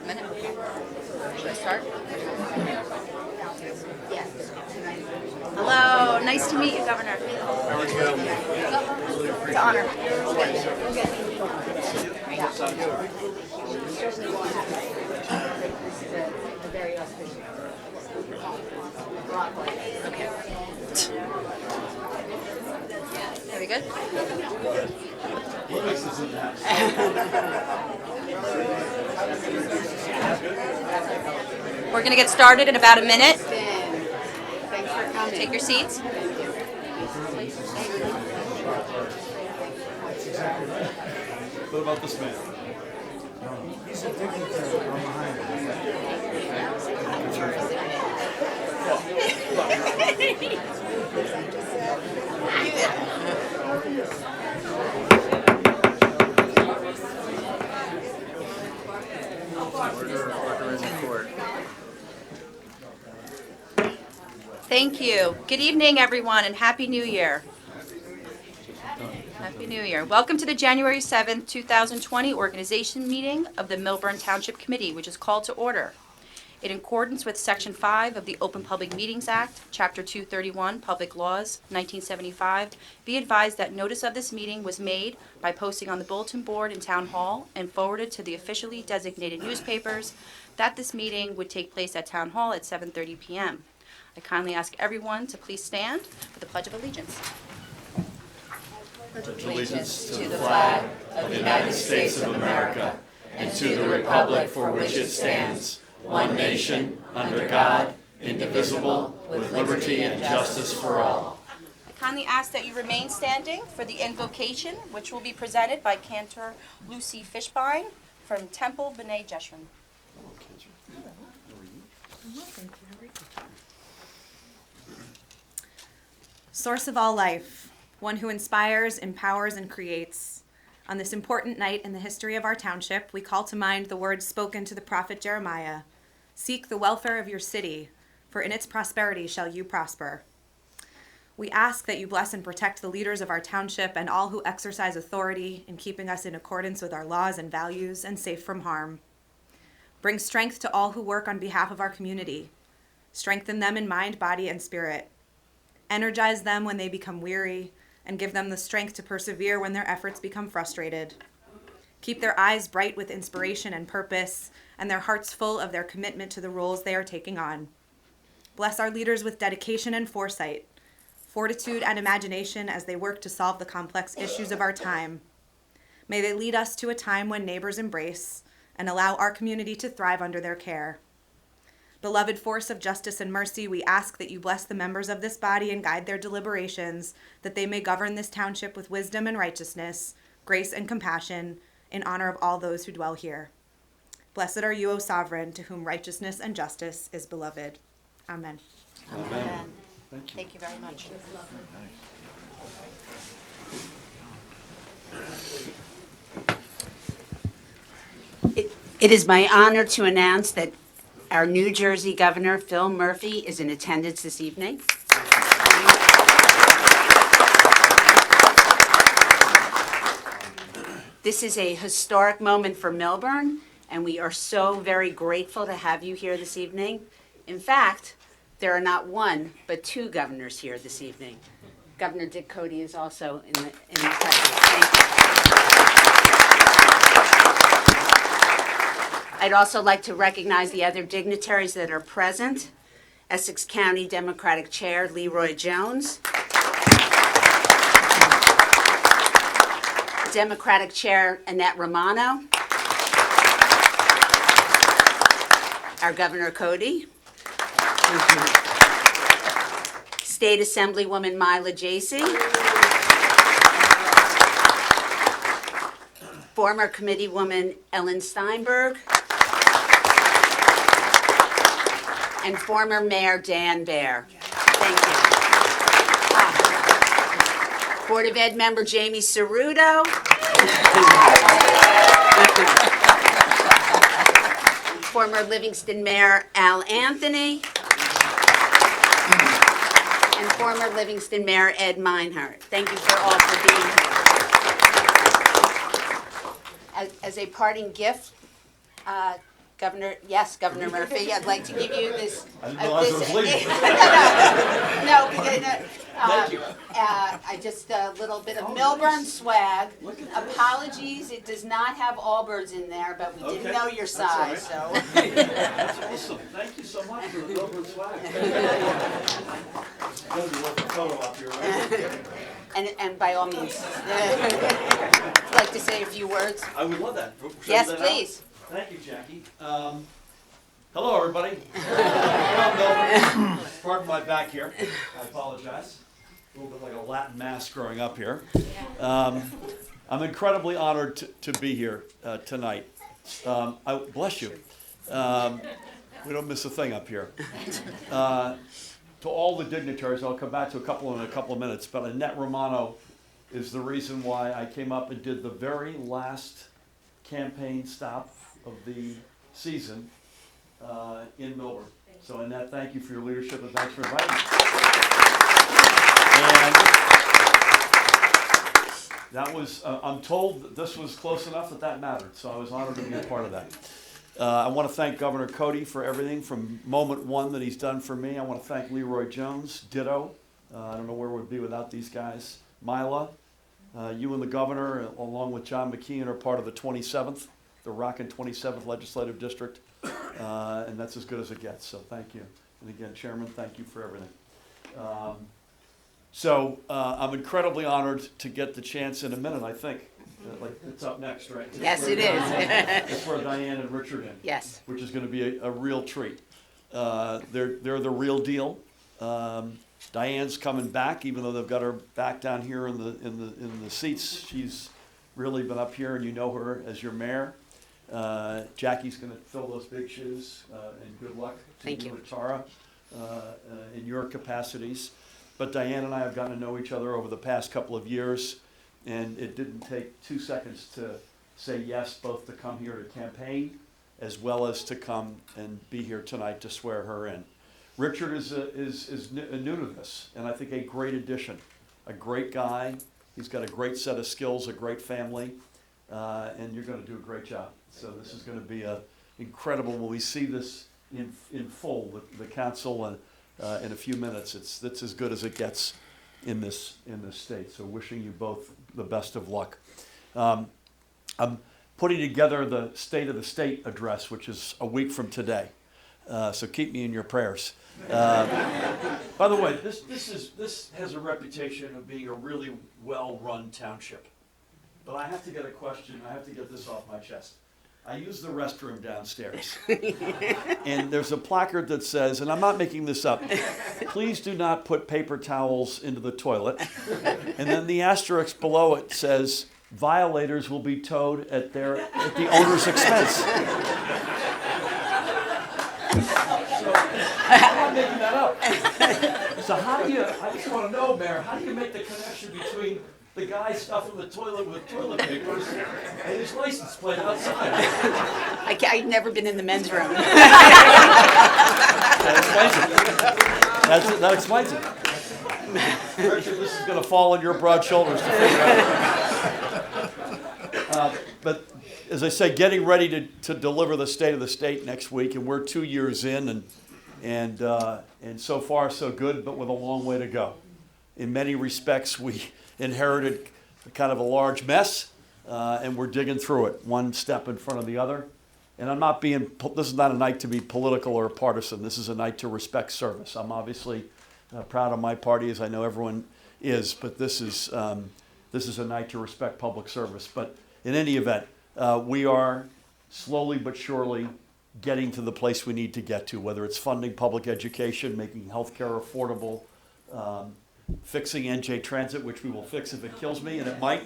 Minute? Should I start? Yes. Hello, nice to meet you, Governor. It's an honor. Very auspicious. Okay. Are we good? We're going to get started in about a minute. Thanks for coming. Take your seats. What about this man? He's addicted to it. I'm behind Thank you. Good evening, everyone, and Happy New Year. Happy New Year. Welcome to the January 7th, 2020 organization meeting of the Millburn Township Committee, which is called to order. In accordance with Section 5 of the Open Public Meetings Act, Chapter 231, Public Laws, 1975, be advised that notice of this meeting was made by posting on the bulletin board in Town Hall and forwarded to the officially designated newspapers that this meeting would take place at Town Hall at 7:30 p.m. I kindly ask everyone to please stand for the Pledge of Allegiance. Allegiance to the flag of the United States of America and to the republic for which it stands, one nation, under God, indivisible, with liberty and justice for all. I kindly ask that you remain standing for the invocation, which will be presented by Cantor Lucy Fishbein from Temple B'nai Jeshurun. Source of all life, one who inspires, empowers, and creates. On this important night in the history of our township, we call to mind the words spoken to the prophet Jeremiah. Seek the welfare of your city, for in its prosperity shall you prosper. We ask that you bless and protect the leaders of our township and all who exercise authority in keeping us in accordance with our laws and values and safe from harm. Bring strength to all who work on behalf of our community. Strengthen them in mind, body, and spirit. Energize them when they become weary, and give them the strength to persevere when their efforts become frustrated. Keep their eyes bright with inspiration and purpose, and their hearts full of their commitment to the roles they are taking on. Bless our leaders with dedication and foresight, fortitude and imagination as they work to solve the complex issues of our time. May they lead us to a time when neighbors embrace and allow our community to thrive under their care. Beloved force of justice and mercy, we ask that you bless the members of this body and guide their deliberations, that they may govern this township with wisdom and righteousness, grace and compassion, in honor of all those who dwell here. Blessed are you, O Sovereign, to whom righteousness and justice is beloved. Amen. Amen. Thank you very much. It is my honor to announce that our New Jersey Governor, Phil Murphy, is in attendance this evening. This is a historic moment for Millburn, and we are so very grateful to have you here this evening. In fact, there are not one, but two governors here this evening. Governor Dick Cody is also in the presence. Thank you. I'd also like to recognize the other dignitaries that are present. Essex County Democratic Chair Leroy Jones. Democratic Chair Annette Romano. Our Governor Cody. State Assemblywoman Myla Jacey. Former Committeewoman Ellen Steinberg. And former Mayor Dan Baer. Thank you. Board of Ed member Jamie Ceruto. Former Livingston Mayor Al Anthony. And former Livingston Mayor Ed Meinhardt. Thank you for all for being here. as a parting gift, Governor Murphy, I'd like to give you this. I didn't realize I was leaving. Thank you. I just a little bit of Millburn swag. Apologies, it does not have Allbirds in there, but we didn't Okay, know your that's all right. size, so. That's awesome. Thank you so much for the Millburn swag. Gonna be worth a photo up here, right? And by all means, I'd like to say a few words. I would love that. Should I Yes, do that now? please. Thank you, Jackie. Hello, everybody. Well, pardon my back here. I apologize. A little bit like a Latin mass growing up here. I'm incredibly honored to be here tonight. Bless you. We don't miss a thing up here. To all the dignitaries, I'll come back to a couple in a couple of minutes, but Annette Romano is the reason why I came up and did the very last campaign stop of the season in Millburn. So Annette, thank you for your leadership and thanks for inviting me. And that was, I'm told that this was close enough that mattered, so I was honored to be a part of that. I want to thank Governor Cody for everything from moment one that he's done for me. I want to thank Leroy Jones, ditto. I don't know where we'd be without these guys. Mila, you and the governor, along with John McKeon, are part of the 27th, the Rockin' 27th Legislative District, and that's as good as it gets, so thank you. And again, Chairman, thank you for everything. I'm incredibly honored to get the chance in a minute, I think. Like it's up next, right? Yes, it is. It's for Diane and Richard in. Yes. Which is going to be a real treat. They're the real deal. Diane's coming back, even though they've got her back down here in the seats. She's really been up here, and you know her as your mayor. Jackie's going to fill those big shoes, and good luck to Thank you you. and Tara in your capacities. But Diane and I have gotten to know each other over the past couple of years. And it didn't take 2 seconds to say yes, both to come here to campaign, as well as to come and be here tonight to swear her in. Richard is new to this, and I think a great addition. A great guy. He's got a great set of skills, a great family, and you're going to do a great job. So this is going to be incredible when we see this in full, the council, and in a few minutes. It's as good as it gets in this state. So wishing you both the best of luck. I'm putting together the State of the State address, which is a week from today. So keep me in your prayers. By the way, this has a reputation of being a really well-run township. But I have to get a question. I have to get this off my chest. I use the restroom downstairs. And there's a placard that says, and I'm not making this up, please do not put paper towels into the toilet. And then the asterisk below it says, violators will be towed at the owner's expense. So, I'm not making that up. So I just want to know, Mayor, how do you make the connection between the guy stuffing the toilet with toilet papers and his license plate outside? I've never been in the men's room. That explains it. Richard, this is going to fall on your broad shoulders to figure out. But as I say, getting ready to deliver the State of the State next week, and we're 2 years in, and so far so good, but with a long way to go. In many respects, we inherited kind of a large mess, and we're digging through it, one step in front of the other. And this is not a night to be political or partisan. This is a night to respect service. I'm obviously proud of my party, as I know everyone is, but this is a night to respect public service. But in any event, we are slowly but surely getting to the place we need to get to, whether it's funding public education, making healthcare affordable, fixing NJ Transit, which we will fix if it kills me, and it might.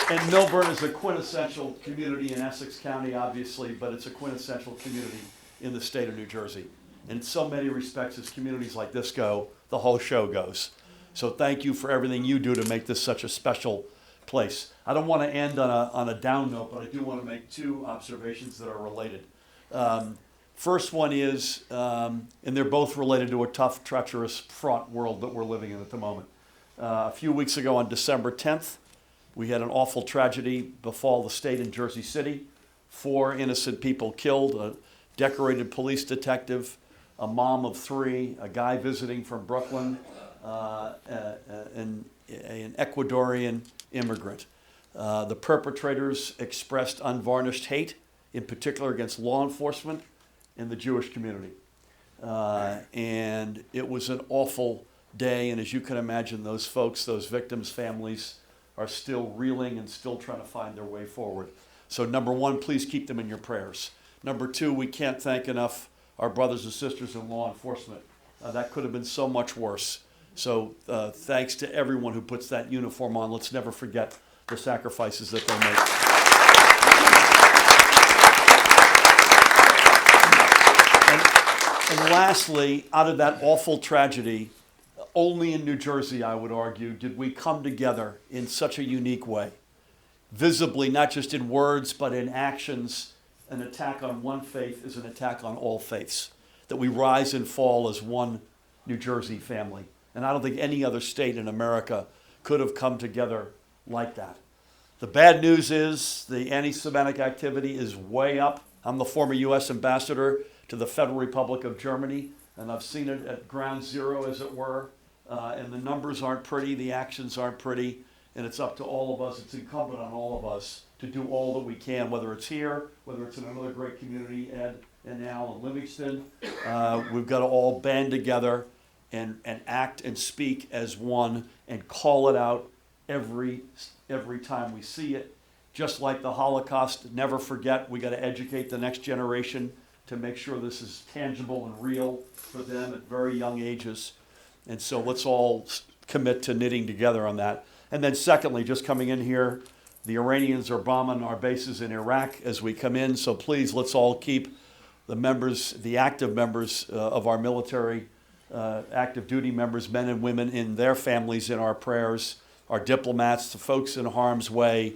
And Millburn is a quintessential community in Essex County, obviously, but it's a quintessential community in the state of New Jersey. In so many respects, as communities like this go, the whole show goes. So thank you for everything you do to make this such a special place. I don't want to end on a down note, but I do want to make two observations that are related. First one is, and they're both related to a tough, treacherous, fraught world that we're living in at the moment. A few weeks ago on December 10th, we had an awful tragedy befall the state in Jersey City. 4 innocent people killed, a decorated police detective, a mom of 3, a guy visiting from Brooklyn, an Ecuadorian immigrant. The perpetrators expressed unvarnished hate, in particular against law enforcement and the Jewish community. And it was an awful day, and as you can imagine, those folks, those victims' families, are still reeling and still trying to find their way forward. So number 1, please keep them in your prayers. Number 2, we can't thank enough our brothers and sisters in law enforcement. That could have been so much worse. So thanks to everyone who puts that uniform on. Let's never forget the sacrifices that they make. And lastly, out of that awful tragedy, only in New Jersey, I would argue, did we come together in such a unique way. Visibly, not just in words, but in actions. An attack on one faith is an attack on all faiths. That we rise and fall as one New Jersey family. And I don't think any other state in America could have come together like that. The bad news is the anti-Semitic activity is way up. I'm the former U.S. ambassador to the Federal Republic of Germany, and I've seen it at ground zero, as it were. And the numbers aren't pretty, the actions aren't pretty, and it's up to all of us, it's incumbent on all of us to do all that we can, whether it's here, whether it's in another great community, Ed and Al and Livingston. We've got to all band together and act and speak as one and call it out every time we see it. Just like the Holocaust, never forget, we got to educate the next generation to make sure this is tangible and real for them at very young ages. And so let's all commit to knitting together on that. And then secondly, just coming in here, the Iranians are bombing our bases in Iraq as we come in. So please, let's all keep the members, the active members of our military, active duty members, men and women, in their families in our prayers, our diplomats, the folks in harm's way.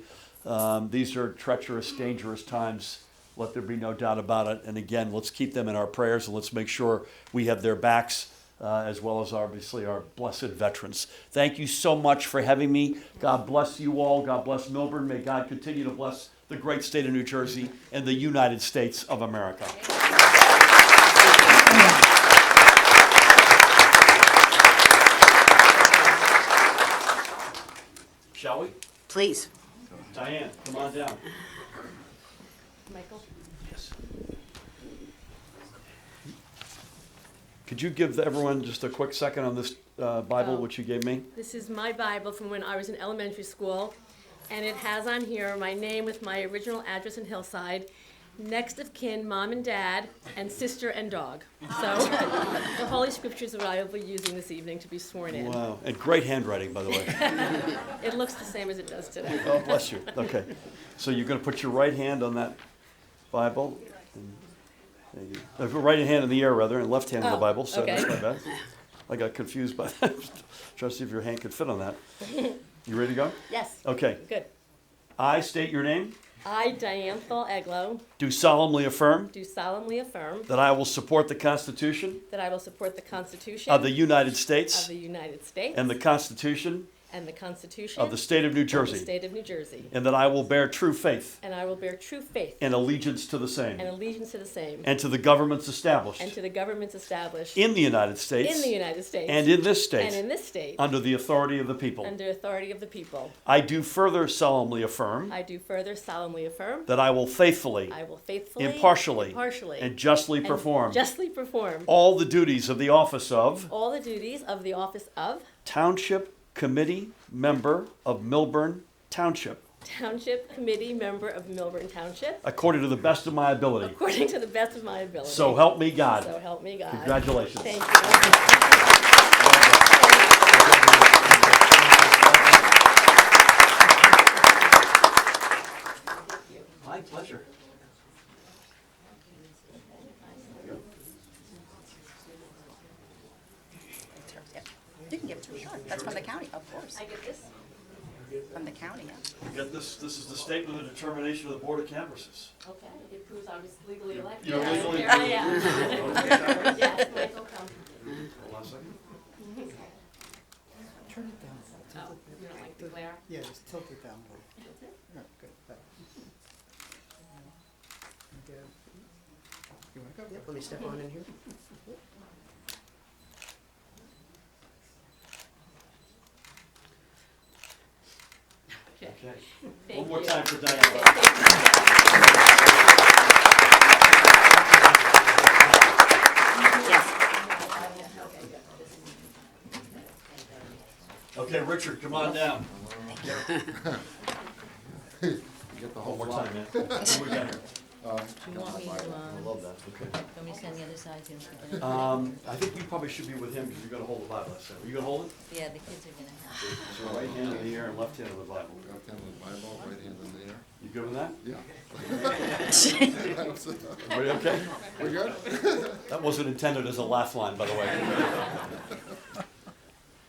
These are treacherous, dangerous times. Let there be no doubt about it. And again, let's keep them in our prayers, and let's make sure we have their backs, as well as obviously our blessed veterans. Thank you so much for having me. God bless you all. God bless Millburn. May God continue to bless the great state of New Jersey and the United States of America. Shall we? Please. Diane, come on down. Michael? Yes. Could you give everyone just a quick second on this Bible, which you gave me? This is my Bible from when I was in elementary school, and it has on here my name with my original address in Hillside, next of kin, mom and dad, and sister and dog. So the Holy Scriptures are what I will be using this evening to be sworn in. Wow, and great handwriting, by the way. It looks the same as it does today. Oh, bless you. Okay, so you're going to put your right hand on that Bible. Right hand in the air, rather, and left hand in the Bible. So okay. that's my bad. I got confused by that. Trying to see if your hand could fit on that. You ready to go? Yes. Okay. Good. I state your name. I, Diane Thal-Eglow, Do solemnly affirm do solemnly affirm that I will support the Constitution that I will support the Constitution of the United of States the United States and the Constitution and the Constitution of the State of New of the Jersey, State of New Jersey, and that I will bear true faith and I will bear true faith and allegiance to the same, and allegiance to the same, and to the governments established and to the governments established in the United States in the United States and in this and in state this state under the authority of the people. under authority of the people. I do further solemnly affirm I do further solemnly affirm that I will faithfully, I will faithfully, impartially, impartially, and justly and perform justly perform all the duties of the office of all the duties of the office of Township Committee Member of Millburn Township, Township Committee Member of Millburn Township, according to the best of my ability. according to the best of my ability. So help me God. So help me God. Congratulations. Thank you. My pleasure. You can give it to me, sure. That's from the county, of course. I get this? From the county, yeah. You got this. This is the statement of determination of the Board of Canvassers. Okay, it proves I was legally elected. You're legally Here I am. Yes, Michael, come. Hold on a second. Turn it down. Tilt it. You don't like the glare? Yeah, just tilt it down a little. Yeah, good. Back. Okay. You wanna go? Yep, let me step on in here. Okay. Thank One more you. time for Diane. Yes. Okay, Richard, come on down. Get the whole One more lot. time, man. What do we got here? Do you want me to, I love that, okay. want me to stand the other side too? I think you probably should be with him because you're gonna hold the Bible. Are you gonna hold it? Yeah, the kids are gonna have. So right hand in the air and left hand on the Bible. Left hand on the Bible, right hand in the air. You good with that? Yeah. Everybody okay? We good? That wasn't intended as a laugh line, by the way.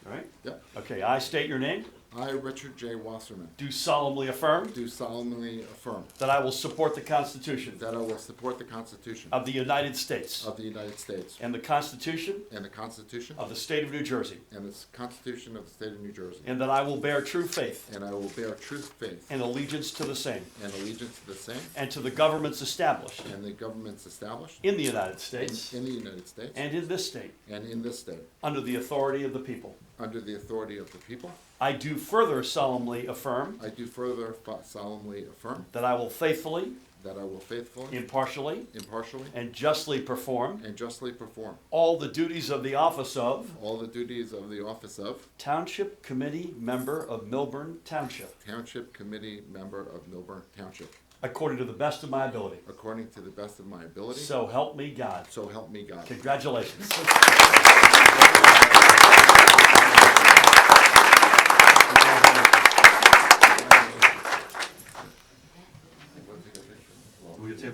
All right? Yep. Okay, I state your name. I, Richard J. Wasserman, Do solemnly affirm do solemnly affirm that I will support the Constitution that I will support the Constitution of the United States of the United States and the Constitution and the Constitution of the State of New Jersey, and the Constitution of the State of New Jersey, and that I will bear true faith and I will bear true faith and allegiance to the same and allegiance to the same and to the governments established and the governments established in the United States in the United States and in this state and in this state, under the authority of the people. under the authority of the people. I do further solemnly affirm I do further solemnly affirm that I will faithfully, that I will faithfully, impartially, impartially, and justly perform and justly perform all the duties of the office of all the duties of the office of Township Committee Member of Millburn Township, Township Committee Member of Millburn Township, according to the best of my ability. according to the best of my ability. So help me God. So help me God. Congratulations.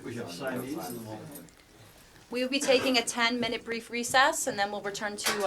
We have signed these and then we'll We will be taking a 10-minute brief recess, and then we'll return to